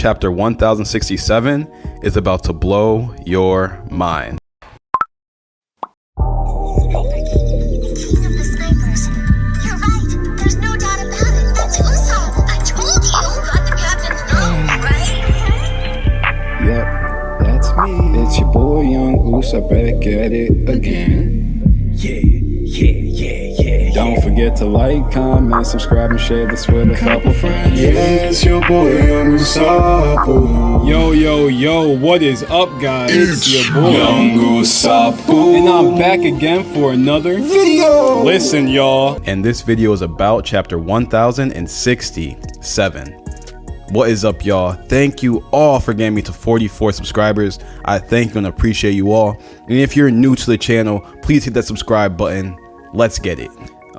Chapter 1067 is about to blow your mind. King of the snipers. You're right. There's no doubt about it. That's Usopp. I told you. Got the captain's nose, right? Yep, that's me. It's your boy Young Usopp back at it again. Yeah. Don't forget to like, comment, subscribe, and share this with a couple friends. Yeah, it's your boy Young Usopp. Yo, what is up, guys? It's your boy Young Usopp. and I'm back again for another Video. Listen, y'all. And this video is about chapter 1067. What is up, y'all? Thank you all for getting me to 44 subscribers. I thank you and appreciate you all. And if you're new to the channel, please hit that subscribe button. Let's get it.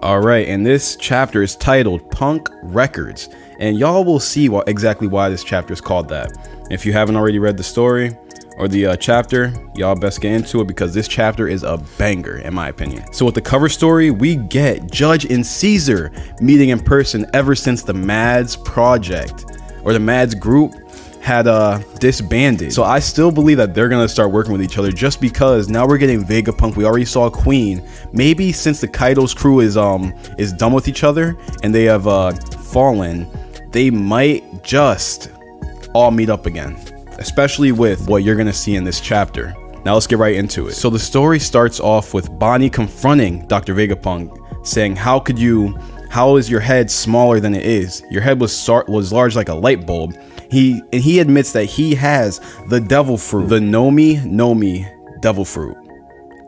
All right, and this chapter is titled Punk Records, and y'all will see exactly why this chapter is called that. If you haven't already read the story or the chapter, y'all best get into it because this chapter is a banger in my opinion. So with the cover story, we get Judge and Caesar meeting in person ever since the Mads project or the Mads group had disbanded. So I still believe that they're gonna start working with each other just because now we're getting Vegapunk. We already saw Queen. Maybe since the Kaido's crew is done with each other and they have fallen, they might just all meet up again, especially with what you're gonna see in this chapter. Now let's get right into it. So the story starts off with Bonnie confronting Dr. Vegapunk, saying, how is your head smaller than it is? Your head was large like a light bulb. He admits that he has the devil fruit, the Nomi devil fruit.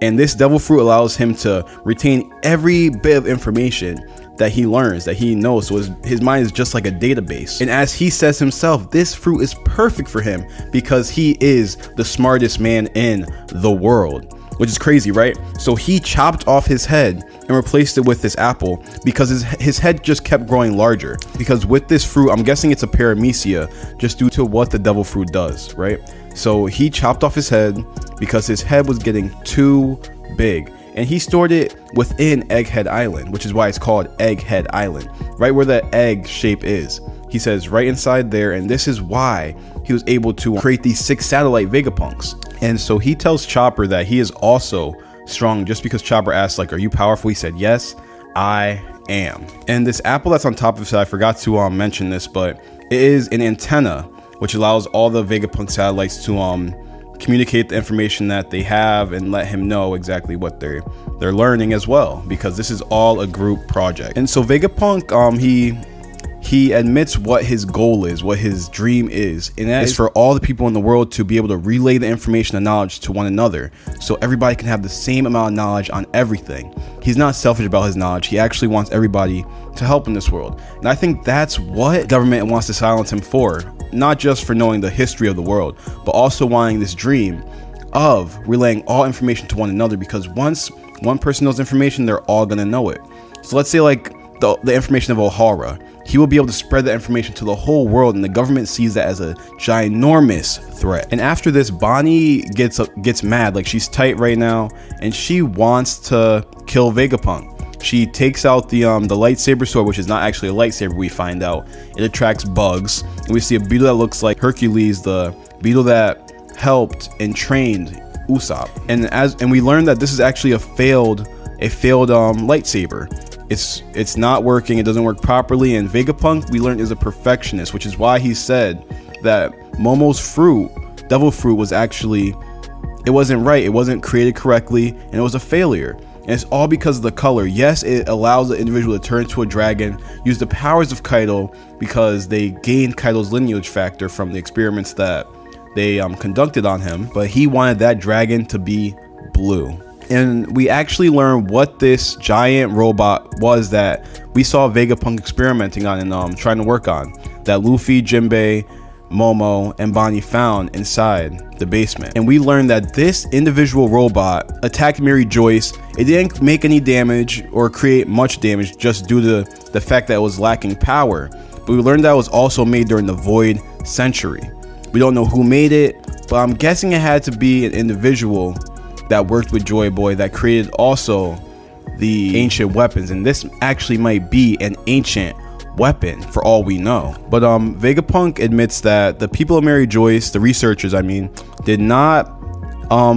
And this devil fruit allows him to retain every bit of information that he learns, that he knows. So his mind is just like a database. And as he says himself, this fruit is perfect for him because he is the smartest man in the world. Which is crazy, right? So he chopped off his head and replaced it with this apple because his head just kept growing larger. Because with this fruit, I'm guessing it's a paramecia just due to what the devil fruit does, right? So he chopped off his head because his head was getting too big. And he stored it within Egghead Island, which is why it's called Egghead Island, right where the egg shape is. He says right inside there, and this is why he was able to create these 6 satellite Vegapunks. And so he tells Chopper that he is also strong just because Chopper asked, like, are you powerful? He said, yes, I am. And this apple that's on top of it, I forgot to mention this, but it is an antenna, which allows all the Vegapunk satellites to communicate the information that they have and let him know exactly what they're learning as well, because this is all a group project. And so Vegapunk, he admits what his goal is, what his dream is, and that is for all the people in the world to be able to relay the information and knowledge to one another so everybody can have the same amount of knowledge on everything. He's not selfish about his knowledge. He actually wants everybody to help in this world. And I think that's what government wants to silence him for, not just for knowing the history of the world, but also wanting this dream of relaying all information to one another, because once one person knows information, they're all gonna know it. So let's say like the information of O'Hara, he will be able to spread that information to the whole world, and the government sees that as a ginormous threat. And after this, Bonnie gets mad, like she's tight right now, and she wants to kill Vegapunk. She takes out the lightsaber sword, which is not actually a lightsaber. We find out it attracts bugs, and we see a beetle that looks like Hercules, the beetle that helped and trained Usopp. And we learn that this is actually a failed lightsaber. It's not working, it doesn't work properly, and Vegapunk, we learned, is a perfectionist, which is why he said that Momo's fruit, devil fruit, was actually, it wasn't right, it wasn't created correctly, and it was a failure. And it's all because of the color. Yes, it allows the individual to turn into a dragon, use the powers of Kaido, because they gained Kaido's lineage factor from the experiments that they conducted on him, but he wanted that dragon to be blue. And we actually learned what this giant robot was that we saw Vegapunk experimenting on and trying to work on, that Luffy, Jinbei, Momo, and Bonnie found inside the basement. And we learned that this individual robot attacked Mary Joyce. It didn't make any damage or create much damage just due to the fact that it was lacking power. But we learned that it was also made during the Void Century. We don't know who made it, but I'm guessing it had to be an individual that worked with Joy Boy that created also the ancient weapons, and this actually might be an ancient weapon for all we know. But Vegapunk admits that the people of Mary Joyce, the researchers I mean, did not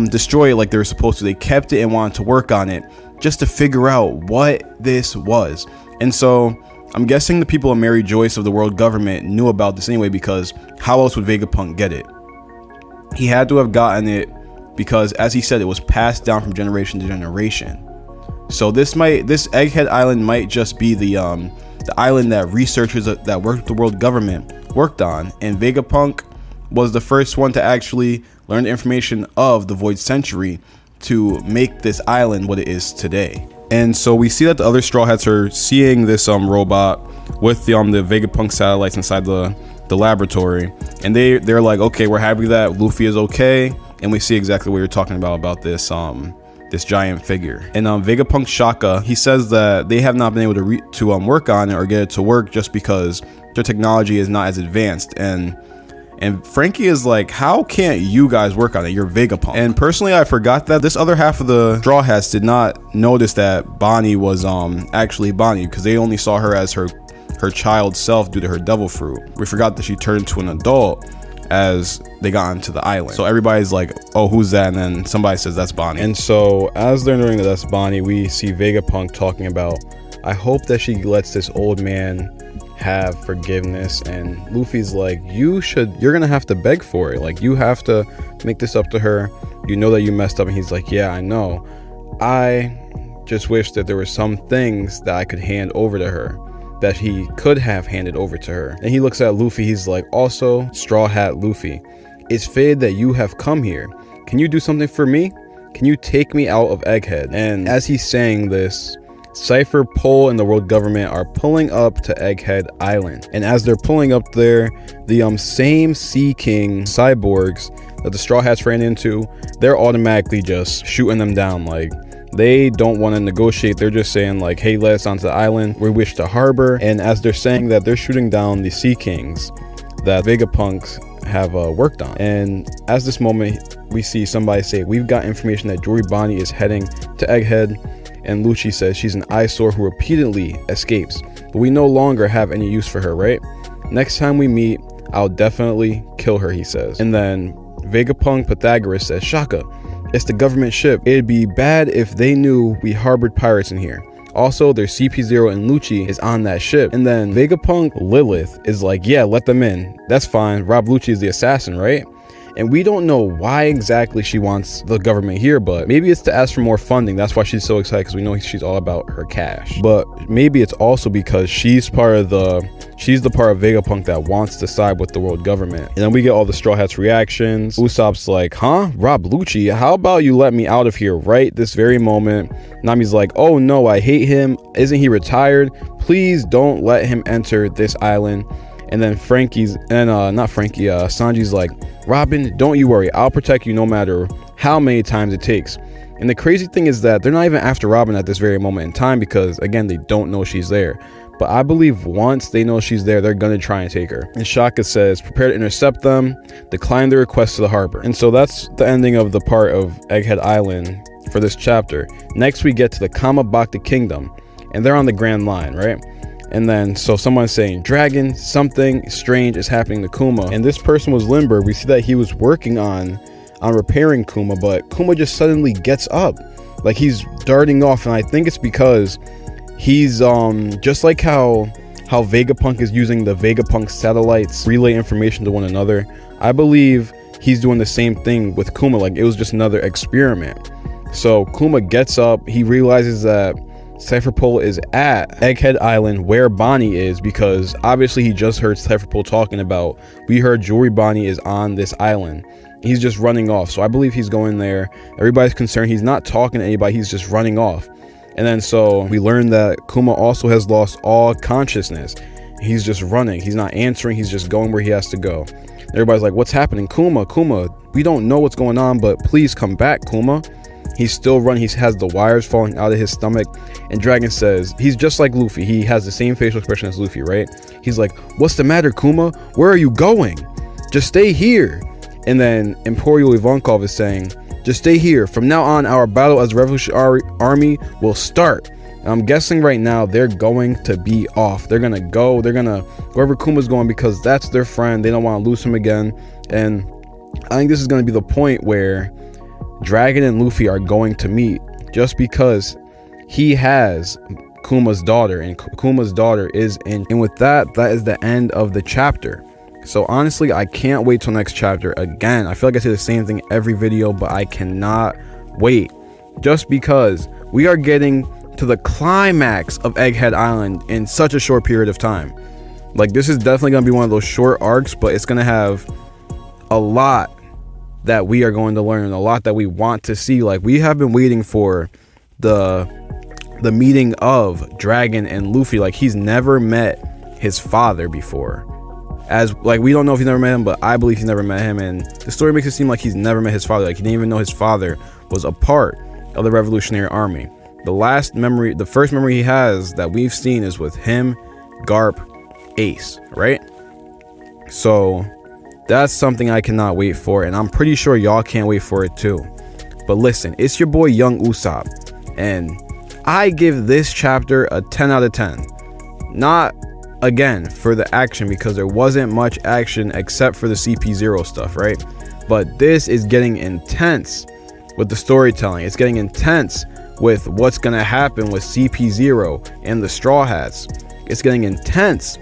destroy it like they were supposed to. They kept it and wanted to work on it just to figure out what this was. And so I'm guessing the people of Mary Joyce of the world government knew about this anyway, because how else would Vegapunk get it? He had to have gotten it because, as he said, it was passed down from generation to generation. So this Egghead Island might just be the island that researchers that worked with the world government worked on, and Vegapunk was the first one to actually learn the information of the Void Century to make this island what it is today. And so we see that the other Straw Hats are seeing this robot with the Vegapunk satellites inside the laboratory, and they're like, okay, we're happy that Luffy is okay, and we see exactly what you're talking about this this giant figure. And Vegapunk Shaka, he says that they have not been able to work on it or get it to work just because their technology is not as advanced. And Frankie is like, how can't you guys work on it? You're Vegapunk. And personally, I forgot that this other half of the Straw Hats did not notice that Bonnie was actually Bonnie, because they only saw her as her child self due to her devil fruit. We forgot that she turned into an adult as they got onto the island. So everybody's like, oh, who's that? And then somebody says that's Bonnie. And so as they're knowing that that's Bonnie, we see Vegapunk talking about, I hope that she lets this old man have forgiveness. And Luffy's like, you're gonna have to beg for it. Like, you have to make this up to her. You know that you messed up. And he's like, yeah, I know. I just wish that there were some things that I could hand over to her, that he could have handed over to her. And he looks at Luffy, he's like, also, Straw Hat Luffy, it's fated that you have come here. Can you do something for me? Can you take me out of Egghead? And as he's saying this, Cypher, Pole, and the world government are pulling up to Egghead Island. And as they're pulling up there, the same Sea King cyborgs that the Straw Hats ran into, they're automatically just shooting them down. Like, they don't want to negotiate. They're just saying like, hey, let us onto the island. We wish to harbor. And as they're saying that, they're shooting down the Sea Kings that Vegapunks have worked on. And as this moment, we see somebody say, we've got information that Jory Bonnie is heading to Egghead. And Lucci says she's an eyesore who repeatedly escapes, but we no longer have any use for her, right? Next time we meet, I'll definitely kill her, he says. And then Vegapunk Pythagoras says, Shaka, it's the government ship. It'd be bad if they knew we harbored pirates in here. Also, their CP0 and Lucci is on that ship. And then Vegapunk Lilith is like, yeah, let them in. That's fine. Rob Lucci is the assassin, right? And we don't know why exactly she wants the government here, but maybe it's to ask for more funding. That's why she's so excited, because we know she's all about her cash. But maybe it's also because she's the part of Vegapunk that wants to side with the world government. And then we get all the Straw Hats reactions. Usopp's like, huh? Rob Lucci, how about you let me out of here right this very moment? Nami's like, oh no, I hate him. Isn't he retired? Please don't let him enter this island. And then Sanji's like, Robin, don't you worry, I'll protect you no matter how many times it takes. And the crazy thing is that they're not even after Robin at this very moment in time, because again, they don't know she's there. But I believe once they know she's there, they're gonna try and take her. And Shaka says, prepare to intercept them, decline the request to the harbor. And so that's the ending of the part of Egghead Island for this chapter. Next we get to the Kamabakta Kingdom, and they're on the Grand Line, right? And then so someone's saying, Dragon, something strange is happening to Kuma. And this person was Limber. We see that he was working on repairing Kuma, but Kuma just suddenly gets up, like he's darting off. And I think it's because he's just like how Vegapunk is using the Vegapunk satellites relay information to one another. I believe he's doing the same thing with Kuma, like it was just another experiment. So Kuma gets up, he realizes that Cypher Pole is at Egghead Island where Bonnie is, because obviously he just heard Cypher Pole talking about, we heard Jory Bonnie is on this island. He's just running off. So I believe he's going there. Everybody's concerned. He's not talking to anybody. He's just running off. And then so we learn that Kuma also has lost all consciousness. He's just running. He's not answering. He's just going where he has to go. Everybody's like, what's happening? Kuma, we don't know what's going on, but please come back, Kuma. He's still running. He has the wires falling out of his stomach. And Dragon says, he's just like Luffy. He has the same facial expression as Luffy, right? He's like, what's the matter, Kuma? Where are you going? Just stay here. And then Emporio Ivankov is saying, just stay here. From now on, our battle as the Revolutionary Army will start. And I'm guessing right now they're going to be off. They're gonna go. They're gonna wherever Kuma's going because that's their friend. They don't want to lose him again. And I think this is gonna be the point where Dragon and Luffy are going to meet, just because he has Kuma's daughter, and Kuma's daughter is in. And with that, that is the end of the chapter. So honestly, I can't wait till next chapter. Again, I feel like I say the same thing every video, but I cannot wait, just because we are getting to the climax of Egghead Island in such a short period of time. Like, this is definitely gonna be one of those short arcs, but it's gonna have a lot that we are going to learn and a lot that we want to see. Like, we have been waiting for the meeting of Dragon and Luffy. Like, he's never met his father before. As like, we don't know if he's never met him, but I believe he's never met him, and the story makes it seem like he's never met his father. Like, he didn't even know his father was a part of the Revolutionary Army. The first memory he has that we've seen is with him, Garp, Ace, right? So that's something I cannot wait for, and I'm pretty sure y'all can't wait for it too. But listen, it's your boy Young Usopp, and I give this chapter a 10 out of 10. Not, again, for the action, because there wasn't much action except for the CP0 stuff, right? But this is getting intense with the storytelling. It's getting intense with what's gonna happen with CP0 and the Straw Hats. It's getting intense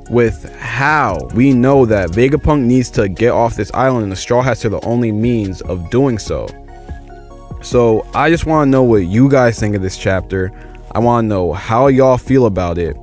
with how we know that Vegapunk needs to get off this island, and the Straw Hats are the only means of doing so. So I just want to know what you guys think of this chapter. I want to know how y'all feel about it,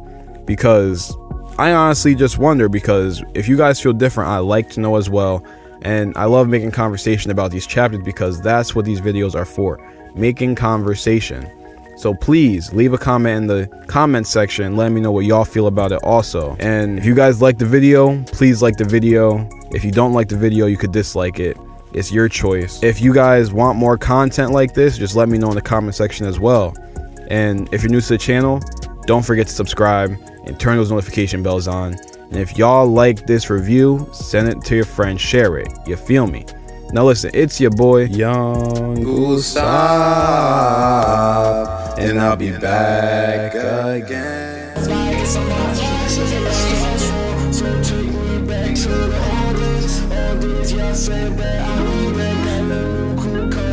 because I honestly just wonder, because if you guys feel different, I like to know as well. And I love making conversation about these chapters, because that's what these videos are for, making conversation. So please leave a comment in the comment section and let me know what y'all feel about it also. And if you guys like the video, please like the video. If you don't like the video, you could dislike it. It's your choice. If you guys want more content like this, just let me know in the comment section as well. And if you're new to the channel, don't forget to subscribe and turn those notification bells on. And if y'all like this review, send it to your friends, share it. You feel me? Now listen, it's your boy Young Usopp, and I'll be back again. Said that I need that new cool color.